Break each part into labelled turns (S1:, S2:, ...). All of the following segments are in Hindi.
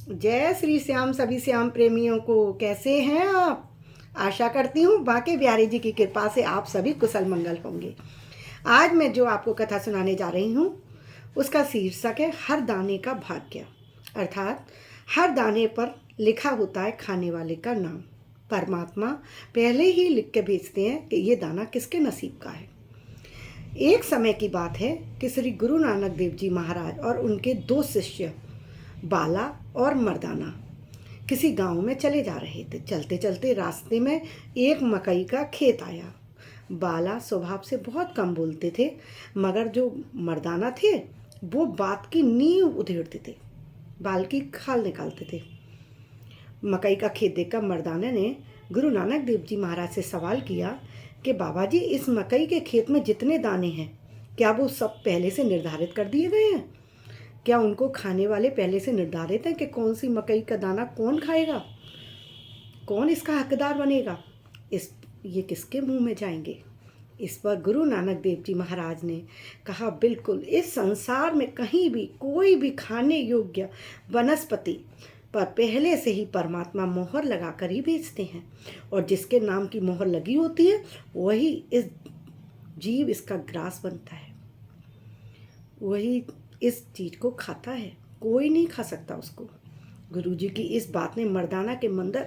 S1: जय श्री श्याम सभी श्याम प्रेमियों को। कैसे हैं आप? आशा करती हूँ बाके बिहारी जी की कृपा से आप सभी कुशल मंगल होंगे। आज मैं जो आपको कथा सुनाने जा रही हूँ उसका शीर्षक है हर दाने का भाग्य। अर्थात हर दाने पर लिखा होता है खाने वाले का नाम। परमात्मा पहले ही लिख के भेजते हैं कि ये दाना किसके नसीब का है। एक समय की बात है कि श्री गुरु नानक देव जी महाराज और उनके दो शिष्य बाला और मर्दाना किसी गांव में चले जा रहे थे। चलते चलते रास्ते में एक मकई का खेत आया। बाला स्वभाव से बहुत कम बोलते थे, मगर जो मर्दाना थे वो बात की नींव उधेड़ते थे, बाल की खाल निकालते थे। मकई का खेत देखकर मर्दाना ने गुरु नानक देव जी महाराज से सवाल किया कि बाबा जी, इस मकई के खेत में जितने दाने हैं क्या वो सब पहले से निर्धारित कर दिए गए हैं? क्या उनको खाने वाले पहले से निर्धारित हैं कि कौन सी मकई का दाना कौन खाएगा, कौन इसका हकदार बनेगा? ये किसके मुंह में जाएंगे? इस पर गुरु नानक देव जी महाराज ने कहा, बिल्कुल, इस संसार में कहीं भी कोई भी खाने योग्य वनस्पति पर पहले से ही परमात्मा मोहर लगा कर ही भेजते हैं, और जिसके नाम की मोहर लगी होती है वही इस जीव इसका ग्रास बनता है, वही इस चीज को खाता है, कोई नहीं खा सकता उसको। गुरुजी की इस बात ने मर्दाना के मंदिर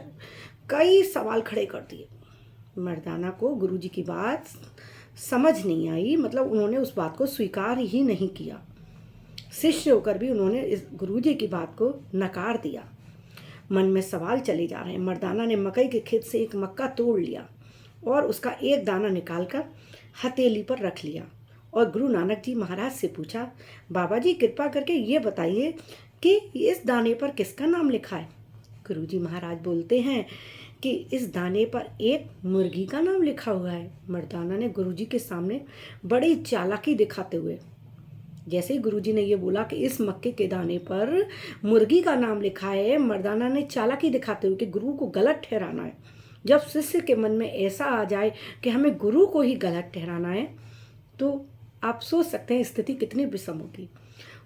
S1: कई सवाल खड़े कर दिए। मर्दाना को गुरुजी की बात समझ नहीं आई, मतलब उन्होंने उस बात को स्वीकार ही नहीं किया। शिष्य होकर भी उन्होंने इस गुरुजी की बात को नकार दिया। मन में सवाल चले जा रहे हैं। मर्दाना ने मकई के खेत से एक मक्का तोड़ लिया और उसका एक दाना निकालकर हथेली पर रख लिया और गुरु नानक जी महाराज से पूछा, बाबा जी कृपा करके ये बताइए कि इस दाने पर किसका नाम लिखा है? गुरु जी महाराज बोलते हैं कि इस दाने पर एक मुर्गी का नाम लिखा हुआ है। मर्दाना ने गुरुजी के सामने बड़ी चालाकी दिखाते हुए, जैसे ही गुरुजी ने ये बोला कि इस मक्के के दाने पर मुर्गी का नाम लिखा है, मर्दाना ने चालाकी दिखाते हुए कि गुरु को गलत ठहराना है। जब शिष्य के मन में ऐसा आ जाए कि हमें गुरु को ही गलत ठहराना है, तो आप सोच सकते हैं स्थिति कितनी विषम होगी।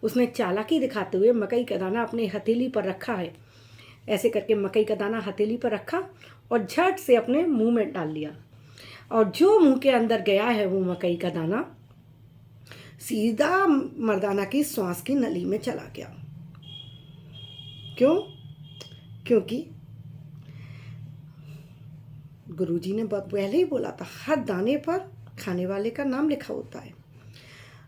S1: उसने चालाकी दिखाते हुए मकई का दाना अपने हथेली पर रखा है, ऐसे करके मकई का दाना हथेली पर रखा और झट से अपने मुंह में डाल लिया, और जो मुंह के अंदर गया है वो मकई का दाना सीधा मर्दाना की श्वास की नली में चला गया। क्यों? क्योंकि गुरुजी ने पहले ही बोला था हर दाने पर खाने वाले का नाम लिखा होता है।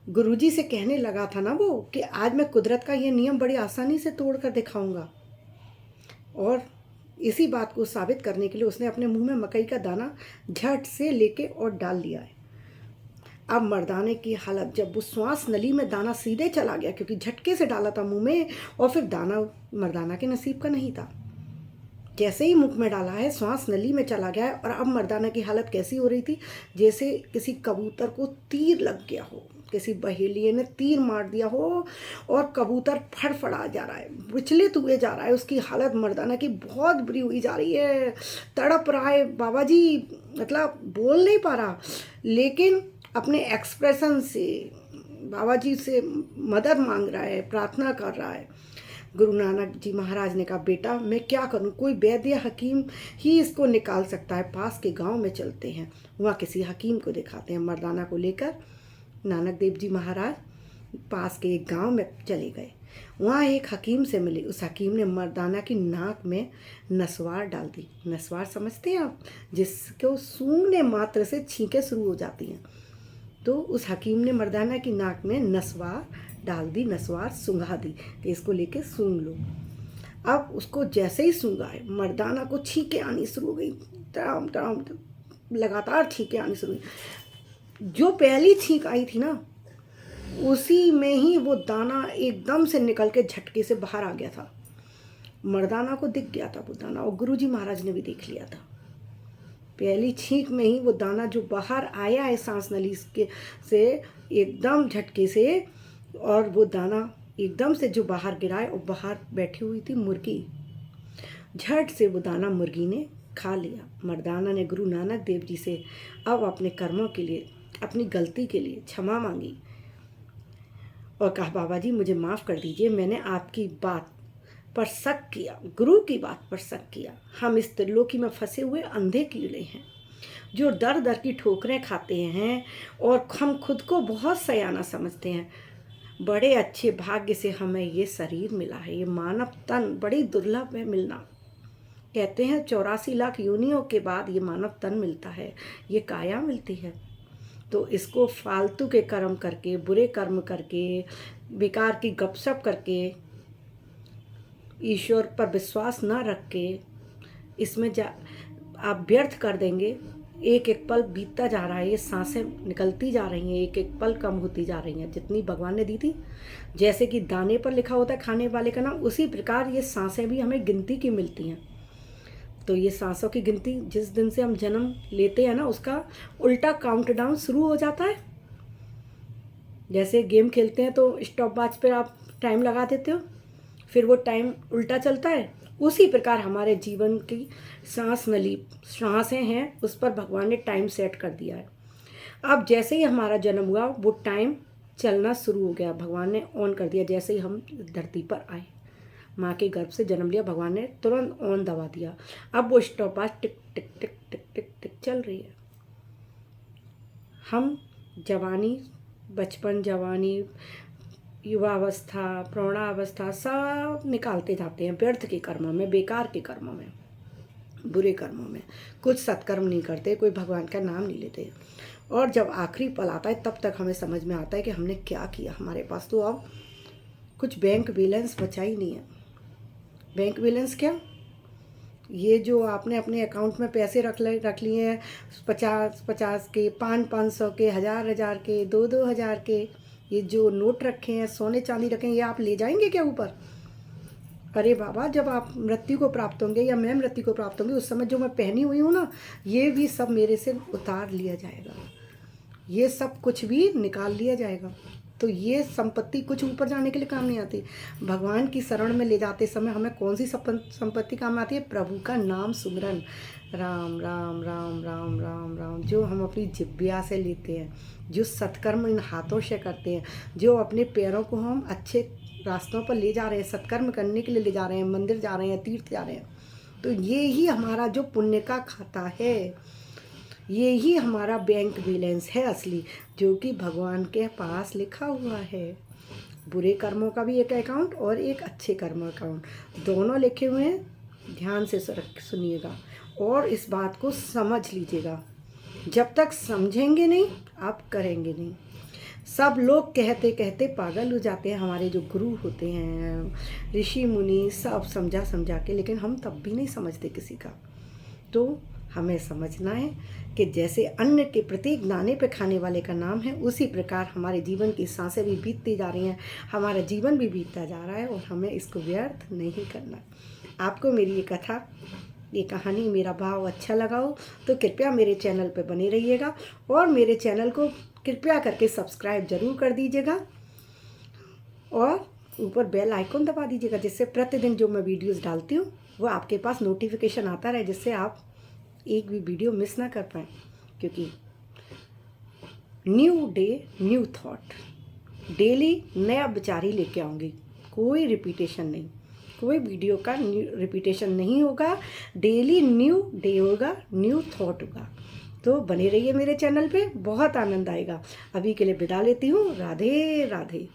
S1: गुरुजी से कहने लगा था ना वो कि आज मैं कुदरत का ये नियम बड़ी आसानी से तोड़ कर दिखाऊंगा, और इसी बात को साबित करने के लिए उसने अपने मुंह में मकई का दाना झट से लेके और डाल लिया है। अब मर्दाने की हालत, जब वो श्वास नली में दाना सीधे चला गया, क्योंकि झटके से डाला था मुंह में और फिर दाना मर्दाना के नसीब का नहीं था। जैसे ही मुख में डाला है श्वास नली में चला गया है, और अब मर्दाना की हालत कैसी हो रही थी, जैसे किसी कबूतर को तीर लग गया हो, किसी बहेलिए ने तीर मार दिया हो और कबूतर फड़फड़ा जा रहा है, विचलित हुए जा रहा है। उसकी हालत मर्दाना की बहुत बुरी हुई जा रही है, तड़प रहा है बाबा जी, मतलब बोल नहीं पा रहा, लेकिन अपने एक्सप्रेशन से बाबा जी से मदद मांग रहा है, प्रार्थना कर रहा है। गुरु नानक जी महाराज ने कहा, बेटा मैं क्या करूं, कोई वैद्य हकीम ही इसको निकाल सकता है, पास के गांव में चलते हैं, वहाँ किसी हकीम को दिखाते हैं। मर्दाना को लेकर नानक देव जी महाराज पास के एक गांव में चले गए। वहाँ एक हकीम से मिले। उस हकीम ने मर्दाना की नाक में नसवार डाल दी। नसवार समझते हैं आप, जिसको सूंघने मात्र से छींकें शुरू हो जाती हैं। तो उस हकीम ने मर्दाना की नाक में नसवार डाल दी, नसवार सूंघा दी कि इसको लेके सूंघ लो। अब उसको जैसे ही सूंघा है, मर्दाना को छींकें आनी शुरू हो गई, तड़ाम तड़ाम लगातार छींकें आनी शुरू हुई। जो पहली छींक आई थी ना, उसी में ही वो दाना एकदम से निकल के झटके से बाहर आ गया था। मर्दाना को दिख गया था वो दाना, और गुरुजी महाराज ने भी देख लिया था। पहली छींक में ही वो दाना जो बाहर आया है सांस नली के से एकदम झटके से, और वो दाना एकदम से जो बाहर गिरा है, और बाहर बैठी हुई थी मुर्गी। झट से वो दाना मुर्गी ने खा लिया। मर्दाना ने गुरु नानक देव जी से अब अपने कर्मों के लिए, अपनी गलती के लिए क्षमा मांगी और कहा, बाबा जी मुझे माफ़ कर दीजिए, मैंने आपकी बात पर शक किया, गुरु की बात पर शक किया। हम इस त्रिलोकी में फंसे हुए अंधे कीड़े हैं जो दर दर की ठोकरें खाते हैं और हम खुद को बहुत सयाना समझते हैं। बड़े अच्छे भाग्य से हमें ये शरीर मिला है, ये मानव तन बड़ी दुर्लभ है मिलना। कहते हैं 84 लाख योनियों के बाद ये मानव तन मिलता है, ये काया मिलती है। तो इसको फालतू के कर्म करके, बुरे कर्म करके, बेकार की गपशप करके, ईश्वर पर विश्वास न रख के इसमें आप व्यर्थ कर देंगे। एक एक पल बीतता जा रहा है, ये सांसें निकलती जा रही हैं, एक एक पल कम होती जा रही हैं जितनी भगवान ने दी थी। जैसे कि दाने पर लिखा होता है खाने वाले का नाम, उसी प्रकार ये सांसें भी हमें गिनती की मिलती हैं। तो ये सांसों की गिनती जिस दिन से हम जन्म लेते हैं ना, उसका उल्टा काउंटडाउन शुरू हो जाता है। जैसे गेम खेलते हैं तो स्टॉप वॉच पर आप टाइम लगा देते हो, फिर वो टाइम उल्टा चलता है। उसी प्रकार हमारे जीवन की सांस नली सांसें हैं, उस पर भगवान ने टाइम सेट कर दिया है। अब जैसे ही हमारा जन्म हुआ वो टाइम चलना शुरू हो गया, भगवान ने ऑन कर दिया। जैसे ही हम धरती पर आए, माँ के गर्भ से जन्म लिया, भगवान ने तुरंत ऑन दबा दिया। अब वो स्टॉप वॉच टिक टिक टिक टिक टिक टिक चल रही है। हम जवानी, बचपन, जवानी, युवावस्था, प्रौढ़ावस्था सब निकालते जाते हैं व्यर्थ के कर्मों में, बेकार के कर्मों में, बुरे कर्मों में। कुछ सत्कर्म नहीं करते, कोई भगवान का नाम नहीं लेते। और जब आखिरी पल आता है तब तक हमें समझ में आता है कि हमने क्या किया। हमारे पास तो अब कुछ बैंक बैलेंस बचा ही नहीं है। बैंक बैलेंस क्या, ये जो आपने अपने अकाउंट में पैसे रख लिए हैं 50-50 के, 500-500 के, 1000-1000 के, 2-2000 के, ये जो नोट रखे हैं, सोने चांदी रखे हैं, ये आप ले जाएंगे क्या ऊपर? अरे बाबा, जब आप मृत्यु को प्राप्त होंगे या मैं मृत्यु को प्राप्त होंगी, उस समय जो मैं पहनी हुई हूँ ना, ये भी सब मेरे से उतार लिया जाएगा। ये सब कुछ भी निकाल लिया जाएगा। तो ये संपत्ति कुछ ऊपर जाने के लिए काम नहीं आती। भगवान की शरण में ले जाते समय हमें कौन सी संपत्ति काम आती है? प्रभु का नाम सुमिरन, राम राम राम राम राम राम, जो हम अपनी जिह्वा से लेते हैं, जो सत्कर्म इन हाथों से करते हैं, जो अपने पैरों को हम अच्छे रास्तों पर ले जा रहे हैं, सत्कर्म करने के लिए ले जा रहे हैं, मंदिर जा रहे हैं, तीर्थ जा रहे हैं। तो ये ही हमारा जो पुण्य का खाता है, ये ही हमारा बैंक बैलेंस है असली, जो कि भगवान के पास लिखा हुआ है। बुरे कर्मों का भी एक अकाउंट और एक अच्छे कर्म अकाउंट, दोनों लिखे हुए हैं। ध्यान से सुनिएगा और इस बात को समझ लीजिएगा। जब तक समझेंगे नहीं, आप करेंगे नहीं। सब लोग कहते कहते पागल हो जाते हैं, हमारे जो गुरु होते हैं, ऋषि मुनि, सब समझा समझा के, लेकिन हम तब भी नहीं समझते किसी का। तो हमें समझना है कि जैसे अन्न के प्रत्येक दाने पे खाने वाले का नाम है, उसी प्रकार हमारे जीवन की सांसें भी बीतती जा रही हैं, हमारा जीवन भी बीतता जा रहा है, और हमें इसको व्यर्थ नहीं करना। आपको मेरी ये कथा, ये कहानी, मेरा भाव अच्छा लगा हो तो कृपया मेरे चैनल पर बने रहिएगा और मेरे चैनल को कृपया करके सब्सक्राइब ज़रूर कर दीजिएगा और ऊपर बेल आइकन दबा दीजिएगा, जिससे प्रतिदिन जो मैं वीडियोस डालती हूँ वो आपके पास नोटिफिकेशन आता रहे, जिससे आप एक भी वीडियो मिस ना कर पाएँ। क्योंकि new day new thought, daily नया विचार ही लेके आऊँगी, कोई रिपीटेशन नहीं, कोई वीडियो का रिपीटेशन नहीं होगा। डेली न्यू डे होगा, न्यू थॉट होगा। तो बने रहिए मेरे चैनल पे, बहुत आनंद आएगा। अभी के लिए विदा लेती हूँ। राधे राधे।